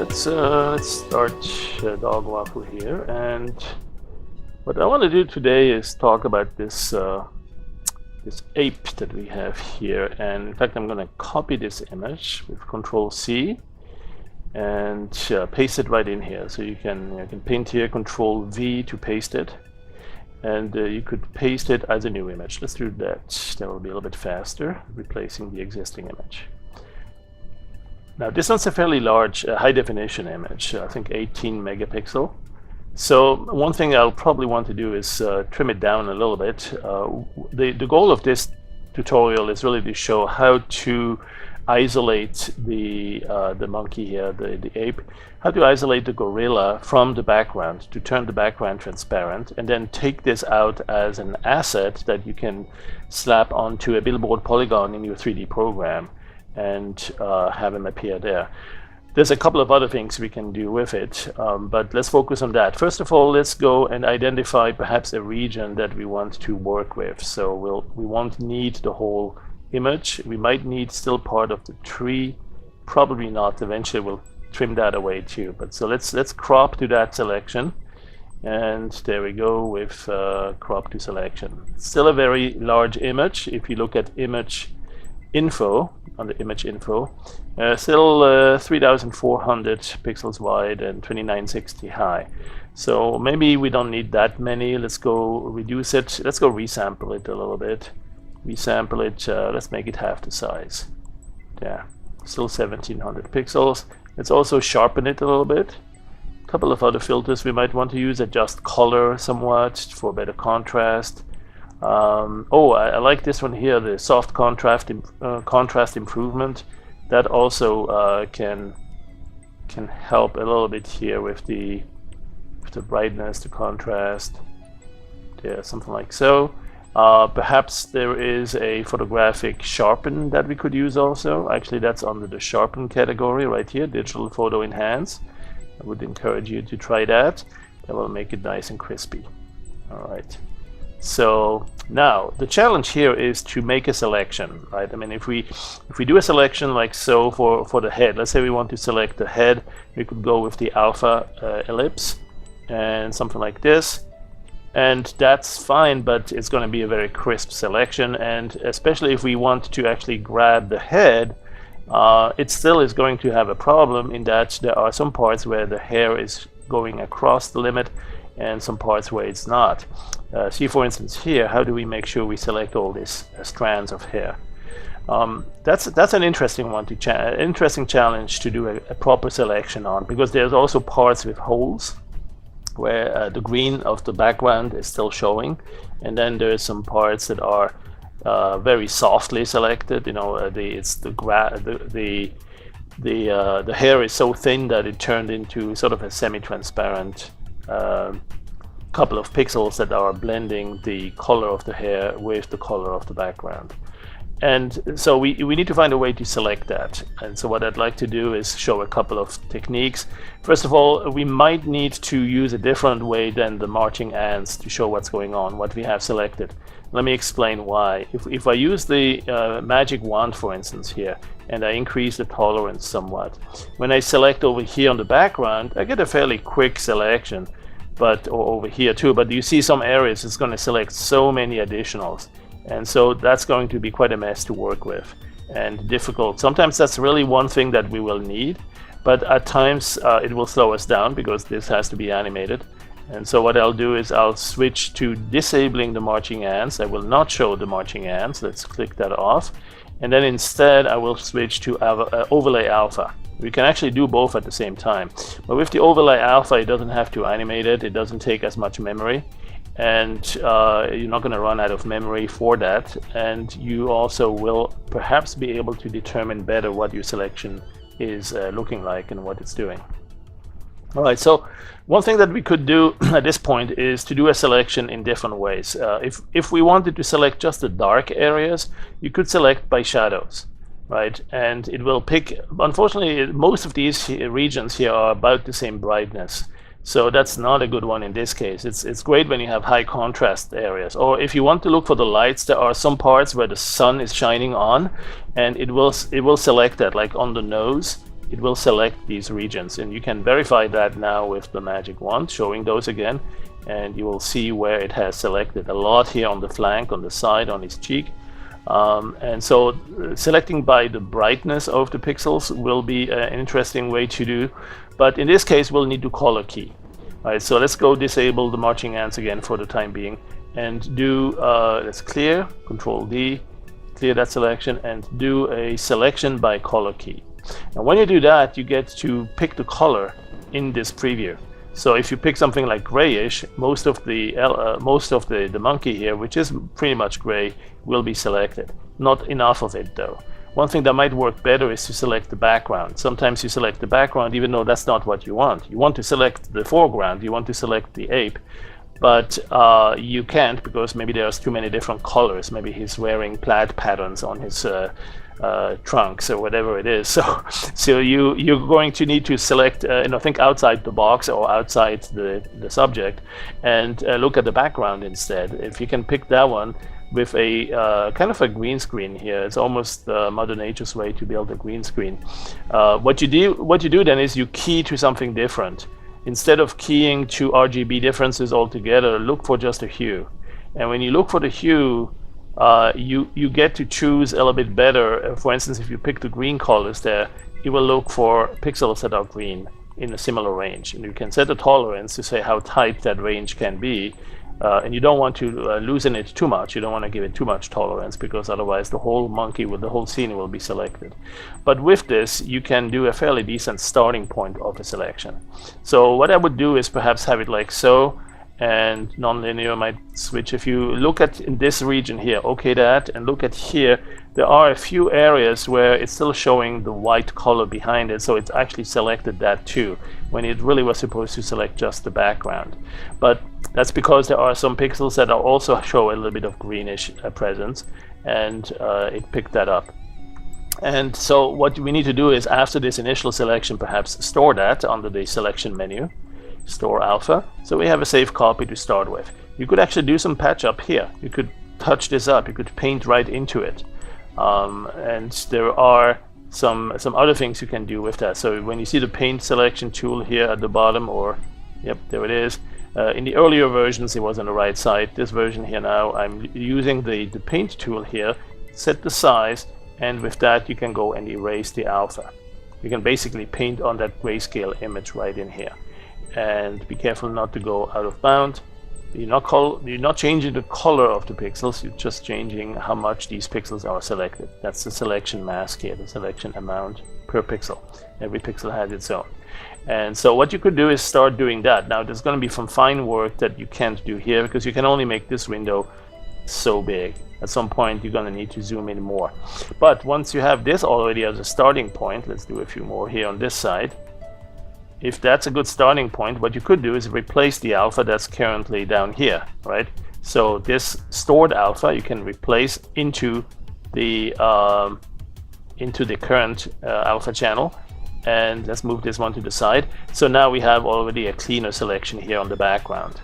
let's start Dog Waffle here, and what I want to do today is talk about this this ape that we have here. And in fact, I'm going to copy this image with Control-C and paste it right in here. So you can paint here, Control-V to paste it, and you could paste it as a new image. Let's do that. That will be a little bit faster, replacing the existing image. Now this one's a fairly large high definition image, I think 18 megapixel. So one thing I'll probably want to do is trim it down a little bit. The goal of this tutorial is really to show how to isolate the monkey here, the ape, how to isolate the gorilla from the background, to turn the background transparent, and then take this out as an asset that you can slap onto a billboard polygon in your 3D program and have him appear there. There's a couple of other things we can do with it, but let's focus on that. First of all, let's go and identify perhaps a region that we want to work with. So we won't need the whole image. We might need still part of the tree, probably not. Eventually we'll trim that away too. But so let's crop to that selection, and there we go with crop to selection. Still a very large image. If you look at image info, under image info, still 3400 pixels wide and 2960 high. So maybe we don't need that many. Let's go reduce it. Let's go resample it a little bit. Resample it. Let's make it half the size. Yeah, still 1700 pixels. Let's also sharpen it a little bit. A couple of other filters we might want to use. Adjust color somewhat for better contrast. I like this one here, the soft contrast improvement. That also can help a little bit here with the brightness, the contrast. Yeah, something like so. Perhaps there is a photographic sharpen that we could use also. Actually, that's under the sharpen category right here, digital photo enhance. I would encourage you to try that. That will make it nice and crispy. All right. So now the challenge here is to make a selection, right? I mean, if we do a selection like so for the head, let's say we want to select the head, we could go with the alpha ellipse and something like this, and that's fine, but it's going to be a very crisp selection. And especially if we want to actually grab the head, it still is going to have a problem in that there are some parts where the hair is going across the limit and some parts where it's not. See, for instance, here, how do we make sure we select all these strands of hair? That's an interesting one, interesting challenge to do a proper selection on, because there's also parts with holes where the green of the background is still showing, and then there's some parts that are very softly selected. You know, the hair is so thin that it turned into sort of a semi-transparent couple of pixels that are blending the color of the hair with the color of the background. And so we need to find a way to select that. And so what I'd like to do is show a couple of techniques. First of all, we might need to use a different way than the marching ants to show what's going on, what we have selected. Let me explain why. If I use the magic wand, for instance, here, and I increase the tolerance somewhat, when I select over here on the background, I get a fairly quick selection, but or over here too. But you see some areas it's going to select so many additionals, and so that's going to be quite a mess to work with and difficult. Sometimes that's really one thing that we will need, but at times it will slow us down because this has to be animated. And so what I'll do is I'll switch to disabling the marching ants. I will not show the marching ants. Let's click that off. And then instead I will switch to overlay alpha. We can actually do both at the same time. But with the overlay alpha, it doesn't have to animate it. It doesn't take as much memory. And you're not going to run out of memory for that. And you also will perhaps be able to determine better what your selection is looking like and what it's doing. All right, so one thing that we could do at this point is to do a selection in different ways. If we wanted to select just the dark areas, you could select by shadows, right? And it will pick, unfortunately, most of these regions here are about the same brightness. So that's not a good one in this case. It's great when you have high contrast areas. Or if you want to look for the lights, there are some parts where the sun is shining on, and it will select that, like on the nose. it will select these regions, and you can verify that now with the magic wand, showing those again, and you will see where it has selected a lot here on the flank, on the side, on his cheek. And so selecting by the brightness of the pixels will be an interesting way to do, but in this case we'll need to color key. All right, so let's go disable the marching ants again for the time being, and do let's clear, Control D, clear that selection, and do a selection by color key. And when you do that, you get to pick the color in this preview. So if you pick something like grayish, most of the monkey here, which is pretty much gray, will be selected. Not enough of it though. One thing that might work better is to select the background. Sometimes you select the background even though that's not what you want. You want to select the foreground, you want to select the ape, but you can't because maybe there's too many different colors. Maybe he's wearing plaid patterns on his trunks or whatever it is. So you're going to need to select, think outside the box or outside the subject, and look at the background instead. If you can pick that one with a kind of a green screen here, it's almost Mother Nature's way to build a green screen. What you do then is you key to something different. Instead of keying to RGB differences altogether, look for just a hue. And when you look for the hue, you get to choose a little bit better. For instance, if you pick the green colors there, it will look for pixels that are green in a similar range. And you can set a tolerance to say how tight that range can be. And you don't want to loosen it too much. You don't want to give it too much tolerance, because otherwise the whole monkey with the whole scene will be selected. But with this, you can do a fairly decent starting point of a selection. So what I would do is perhaps have it like so, and nonlinear might switch. If you look at in this region here, okay that, and look at here, there are a few areas where it's still showing the white color behind it, so it's actually selected that too, when it really was supposed to select just the background. But that's because there are some pixels that are also show a little bit of greenish presence, and it picked that up. And so what we need to do is, after this initial selection, perhaps store that under the selection menu, store alpha, so we have a safe copy to start with. You could actually do some patch up here. You could touch this up, you could paint right into it, and there are some other things you can do with that. So when you see the paint selection tool here at the bottom, or yep, there it is. In the earlier versions it was on the right side. This version here now, I'm using the paint tool here, set the size, and with that you can go and erase the alpha. You can basically paint on that grayscale image right in here. And be careful not to go out of bound. You're not changing the color of the pixels, you're just changing how much these pixels are selected. That's the selection mask here, the selection amount per pixel. Every pixel has its own. And so what you could do is start doing that. Now there's going to be some fine work that you can't do here, because you can only make this window so big. At some point you're going to need to zoom in more. But once you have this already as a starting point, let's do a few more here on this side. If that's a good starting point, what you could do is replace the alpha that's currently down here, right? So this stored alpha you can replace into the current alpha channel. And let's move this one to the side. So now we have already a cleaner selection here on the background.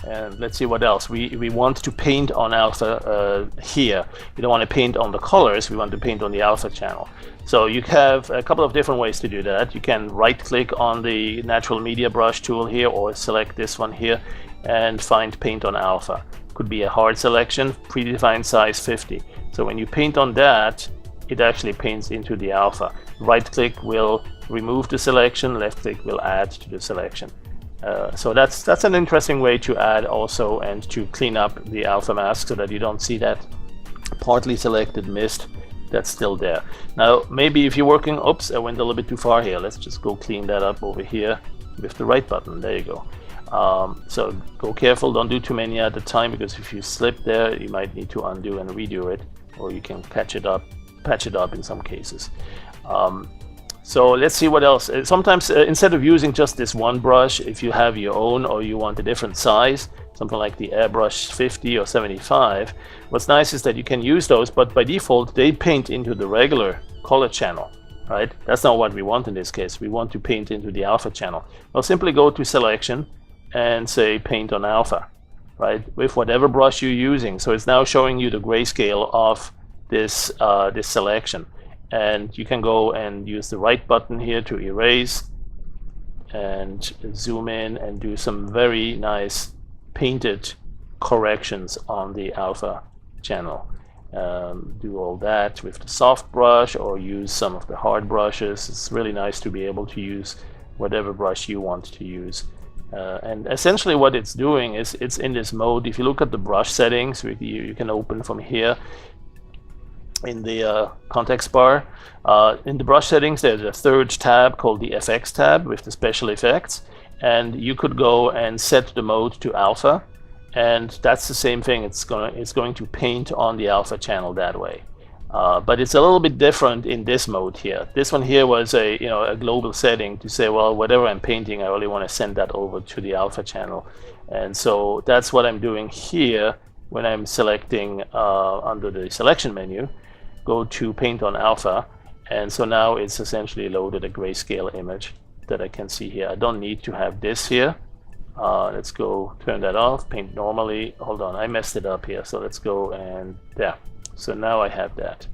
And let's see what else. We want to paint on alpha here. We don't want to paint on the colors, we want to paint on the alpha channel. So you have a couple of different ways to do that. You can right click on the natural media brush tool here, or select this one here and find paint on alpha. Could be a hard selection, predefined size 50. So when you paint on that, it actually paints into the alpha. Right click will remove the selection, left click will add to the selection. So that's an interesting way to add also, and to clean up the alpha mask so that you don't see that partly selected mist that's still there. Now maybe if you're working, oops, I went a little bit too far here. Let's just go clean that up over here with the right button. There you go. So go careful, don't do too many at a time, because if you slip there you might need to undo and redo it, or you can patch it up in some cases. So let's see what else. Sometimes instead of using just this one brush, if you have your own or you want a different size, something like the airbrush 50 or 75, what's nice is that you can use those, but by default they paint into the regular color channel, right? That's not what we want in this case. We want to paint into the alpha channel. Well, simply go to selection and say paint on alpha, right? With whatever brush you're using. So it's now showing you the grayscale of this selection. and you can go and use the right button here to erase and zoom in and do some very nice painted corrections on the alpha channel. Do all that with the soft brush or use some of the hard brushes. It's really nice to be able to use whatever brush you want to use. And essentially what it's doing is it's in this mode. If you look at the brush settings, you can open from here in the context bar. In the brush settings, there's a third tab called the FX tab with the special effects, and you could go and set the mode to alpha, and that's the same thing. It's going to paint on the alpha channel that way. But it's a little bit different in this mode here. This one here was a global setting to say, well, whatever I'm painting, I really want to send that over to the alpha channel, and so that's what I'm doing here when I'm selecting under the selection menu. Go to paint on alpha, and so now it's essentially loaded a grayscale image that I can see here. I don't need to have this here. Let's go turn that off, paint normally. Hold on, I messed it up here, so let's go and yeah. So now I have that.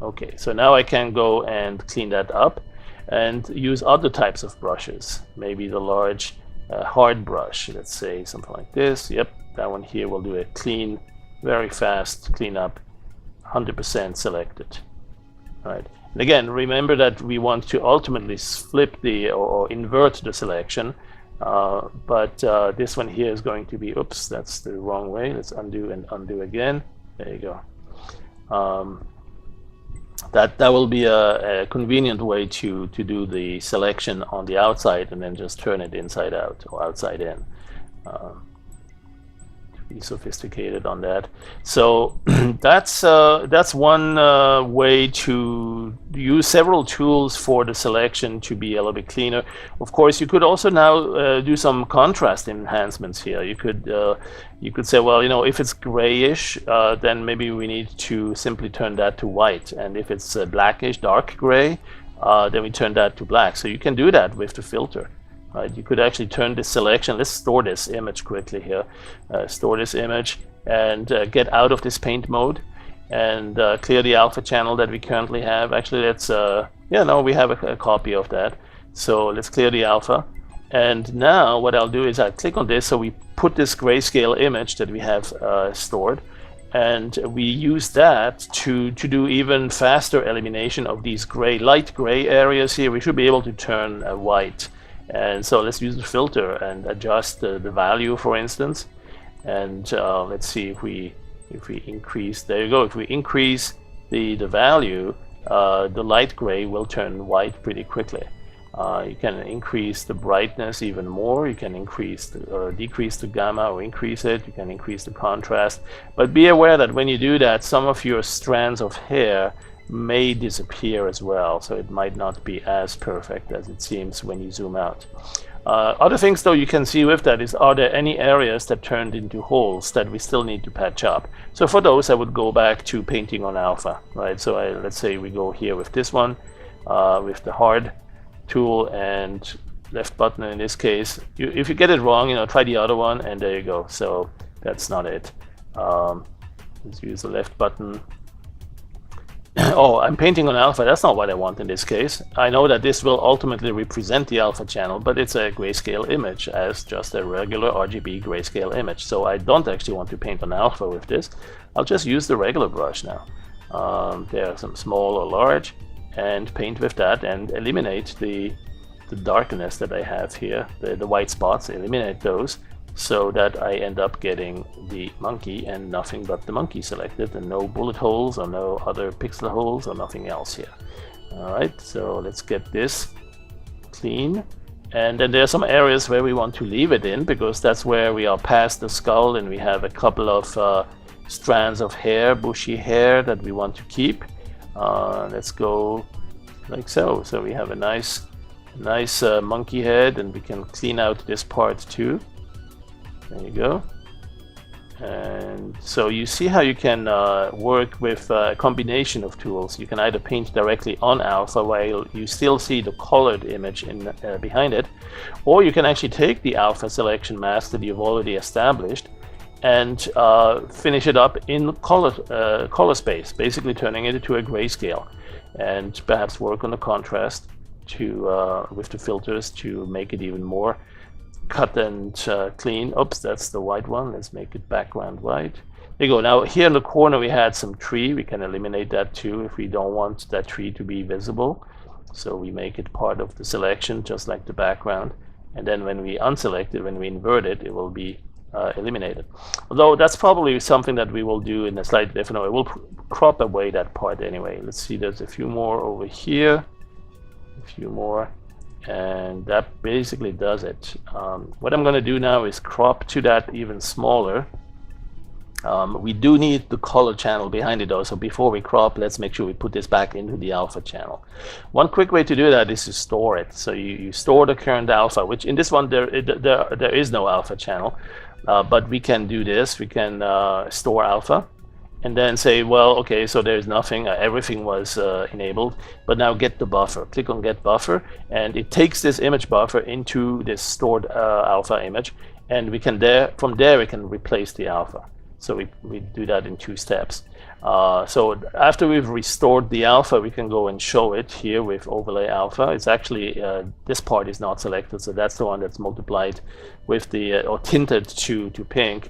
Okay, so now I can go and clean that up and use other types of brushes. Maybe the large hard brush, let's say something like this. Yep, that one here will do a clean, very fast cleanup. 100% selected. All right. And again, remember that we want to ultimately flip or invert the selection, but this one here is going to be, oops, that's the wrong way. Let's undo and undo again. There you go. That will be a convenient way to do the selection on the outside and then just turn it inside out or outside in. Be sophisticated on that. So that's one way to use several tools for the selection to be a little bit cleaner. Of course, you could also now do some contrast enhancements here. You could say, well, if it's grayish, then maybe we need to simply turn that to white, and if it's blackish, dark gray, then we turn that to black. So you can do that with the filter. Right, you could actually turn this selection. Let's store this image quickly here. Store this image and get out of this paint mode and clear the alpha channel that we currently have. Actually, let's we have a copy of that. So let's clear the alpha. And now what I'll do is I'll click on this. So we put this grayscale image that we have stored, and we use that to do even faster elimination of these light gray areas here. We should be able to turn white. And so let's use the filter and adjust the value, for instance. And let's see if we increase. There you go. If we increase the value, the light gray will turn white pretty quickly. You can increase the brightness even more. You can increase or decrease the gamma or increase it. You can increase the contrast. But be aware that when you do that, some of your strands of hair may disappear as well, so it might not be as perfect as it seems when you zoom out. Other things though you can see with that is, are there any areas that turned into holes that we still need to patch up? So for those I would go back to painting on alpha, right? So let's say we go here with this one, with the hard tool and left button in this case. If you get it wrong, try the other one, and there you go. So that's not it. Let's use the left button. Oh, I'm painting on alpha. That's not what I want in this case. I know that this will ultimately represent the alpha channel, but it's a grayscale image as just a regular RGB grayscale image. So I don't actually want to paint on alpha with this. I'll just use the regular brush now. There are some small or large, and paint with that and eliminate the darkness that I have here, the white spots, eliminate those, so that I end up getting the monkey and nothing but the monkey selected, and no bullet holes or no other pixel holes or nothing else here. Alright, so let's get this clean. And then there are some areas where we want to leave it in, because that's where we are past the skull and we have a couple of strands of hair, bushy hair, that we want to keep. Let's go like so. So we have a nice monkey head, and we can clean out this part too. There you go. And so you see how you can work with a combination of tools. You can either paint directly on alpha while you still see the colored image behind it, or you can actually take the alpha selection mask that you've already established and finish it up in color space, basically turning it into a grayscale. and perhaps work on the contrast to with the filters to make it even more cut and clean. Oops, that's the white one. Let's make it background white. There you go. Now here in the corner we had some tree. We can eliminate that too if we don't want that tree to be visible. So we make it part of the selection, just like the background. And then when we unselect it, when we invert it, it will be eliminated. Although that's probably something that we will do in a slightly different way. We'll crop away that part anyway. Let's see, there's a few more over here, a few more, and that basically does it. What I'm going to do now is crop to that even smaller. We do need the color channel behind it though, so before we crop, let's make sure we put this back into the alpha channel. One quick way to do that is to store it. So you store the current alpha, which in this one there is no alpha channel, but we can do this. We can store alpha and then say, well, okay, so there's nothing, everything was enabled, but now get the buffer. Click on get buffer, and it takes this image buffer into this stored alpha image, and we can from there we can replace the alpha. So we do that in 2 steps. So after we've restored the alpha, we can go and show it here with overlay alpha. It's actually, this part is not selected, so that's the one that's multiplied with the, or tinted to pink.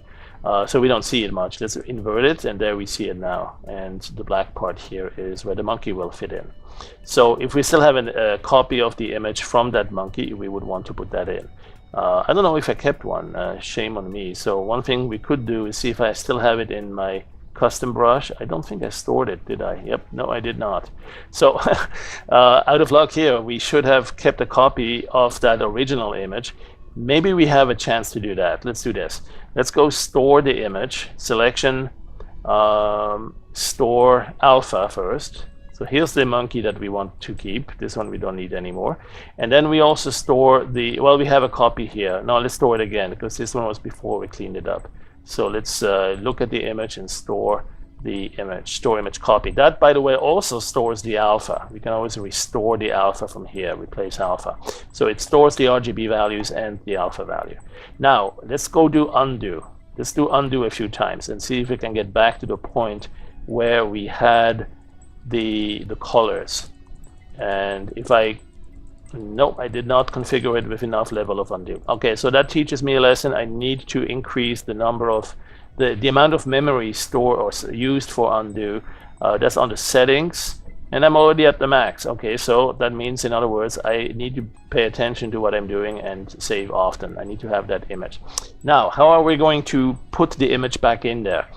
So we don't see it much. Let's invert it, and there we see it now. And the black part here is where the monkey will fit in. So if we still have a copy of the image from that monkey, we would want to put that in. I don't know if I kept one, shame on me. So one thing we could do is see if I still have it in my custom brush. I don't think I stored it, did I? Yep, no, I did not. So out of luck here, we should have kept a copy of that original image. Maybe we have a chance to do that. Let's do this. Let's go store the image, selection, store alpha first. So here's the monkey that we want to keep. This one we don't need anymore. And then we also store the, well, we have a copy here. Now let's store it again, because this one was before we cleaned it up. So let's look at the image and store the image, store image copy. That, by the way, also stores the alpha. We can always restore the alpha from here, replace alpha. So it stores the RGB values and the alpha value. Now let's go do undo. Let's do undo a few times and see if we can get back to the point where we had the colors. And if no, I did not configure it with enough level of undo. Okay, so that teaches me a lesson. I need to increase the number of the amount of memory stored or used for undo. That's on the settings, and I'm already at the max. Okay, so that means, in other words, I need to pay attention to what I'm doing and save often. I need to have that image. Now, how are we going to put the image back in there?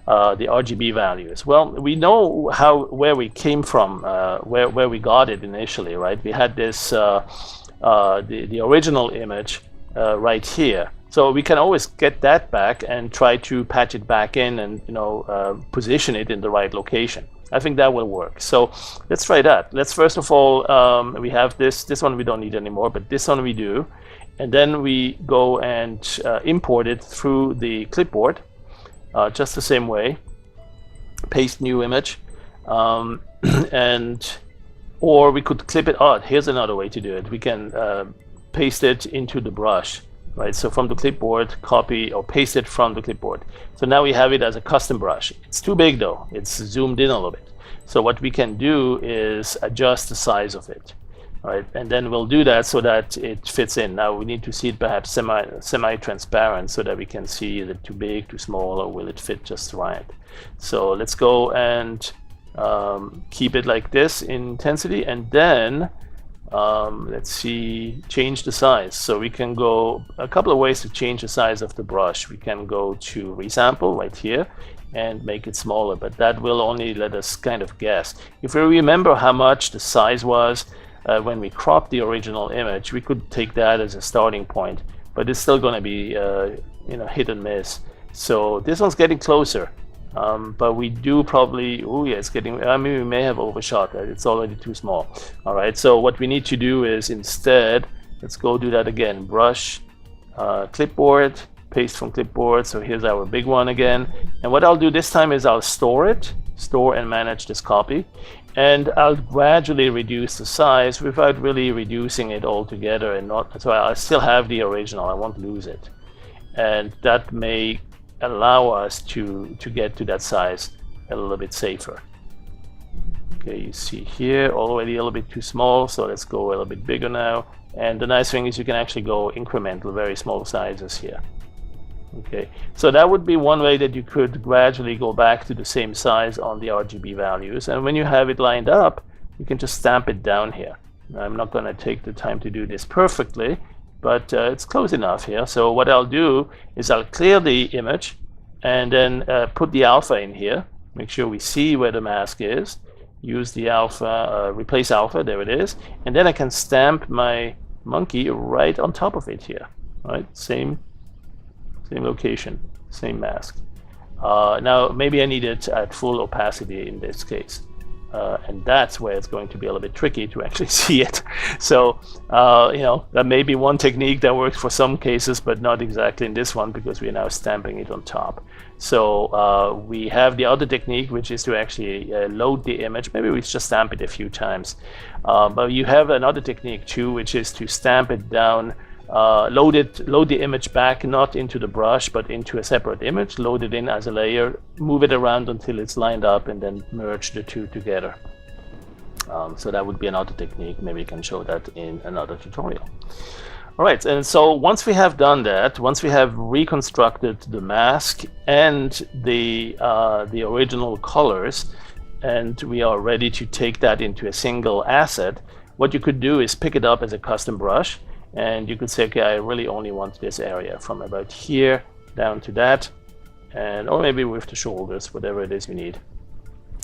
The RGB values. Well, we know where we came from, where we got it initially, right? We had this the original image right here, so we can always get that back and try to patch it back in and position it in the right location. I think that will work. So let's try that. Let's first of all, we have this one we don't need anymore, but this one we do, and then we go and import it through the clipboard. Just the same way, paste new image, and or we could clip it. Oh, here's another way to do it. We can paste it into the brush, right? So from the clipboard, copy or paste it from the clipboard. So now we have it as a custom brush. It's too big though. It's zoomed in a little bit. So what we can do is adjust the size of it. Right, and then we'll do that so that it fits in. Now we need to see it perhaps semi-transparent so that we can see is it too big, too small, or will it fit just right. So let's go and keep it like this in intensity, and then let's see, change the size. So we can go a couple of ways to change the size of the brush. We can go to resample right here and make it smaller, but that will only let us kind of guess. If we remember how much the size was when we cropped the original image, we could take that as a starting point, but it's still going to be hit and miss. So this one's getting closer, but we do probably, oh yeah, it's getting, I mean, we may have overshot that. It's already too small. All right, so what we need to do is instead, let's go do that again. Brush, clipboard, paste from clipboard. So here's our big one again, and what I'll do this time is I'll store and manage this copy, and I'll gradually reduce the size without really reducing it altogether, and not, so I still have the original, I won't lose it, and that may allow us to get to that size a little bit safer. Okay, you see here already a little bit too small, so let's go a little bit bigger now. And the nice thing is you can actually go incremental, very small sizes here. Okay, so that would be one way that you could gradually go back to the same size on the RGB values. And when you have it lined up, you can just stamp it down here. I'm not going to take the time to do this perfectly, but it's close enough here. So what I'll do is I'll clear the image and then put the alpha in here. Make sure we see where the mask is. Use the alpha, replace alpha, there it is. And then I can stamp my monkey right on top of it here. Right, same location, same mask. Now maybe I need it at full opacity in this case. And that's where it's going to be a little bit tricky to actually see it. So, you know, that may be one technique that works for some cases, but not exactly in this one because we are now stamping it on top. So we have the other technique, which is to actually load the image. Maybe we just stamp it a few times. But you have another technique too, which is to stamp it down, load the image back, not into the brush, but into a separate image, load it in as a layer, move it around until it's lined up, and then merge the two together. So that would be another technique. Maybe you can show that in another tutorial. All right, and so once we have done that, once we have reconstructed the mask and the original colors, and we are ready to take that into a single asset, what you could do is pick it up as a custom brush. And you could say, okay, I really only want this area from about here down to that, and or maybe with the shoulders, whatever it is you need.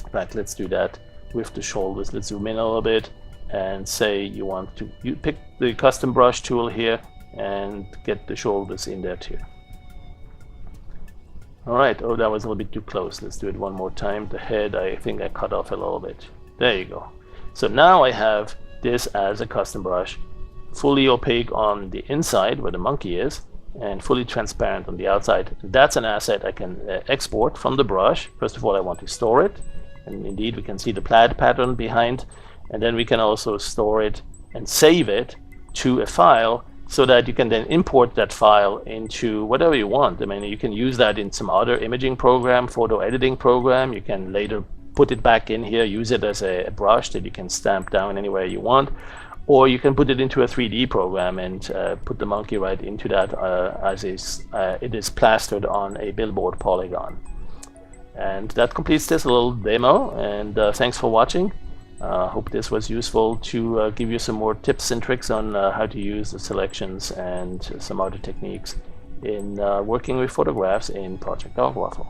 In fact, let's do that with the shoulders. Let's zoom in a little bit and say you pick the custom brush tool here and get the shoulders in there too. All right, oh, that was a little bit too close. Let's do it one more time. The head, I think I cut off a little bit. There you go. So now I have this as a custom brush, fully opaque on the inside where the monkey is and fully transparent on the outside. That's an asset I can export from the brush. First of all, I want to store it, and indeed we can see the plaid pattern behind, and then we can also store it and save it to a file so that you can then import that file into whatever you want. I mean, you can use that in some other imaging program, photo editing program. You can later put it back in here, use it as a brush that you can stamp down anywhere you want. Or you can put it into a 3D program and put the monkey right into that as it is plastered on a billboard polygon. And that completes this little demo, and thanks for watching. Hope this was useful to give you some more tips and tricks on how to use the selections and some other techniques in working with photographs in Project Dog Waffle.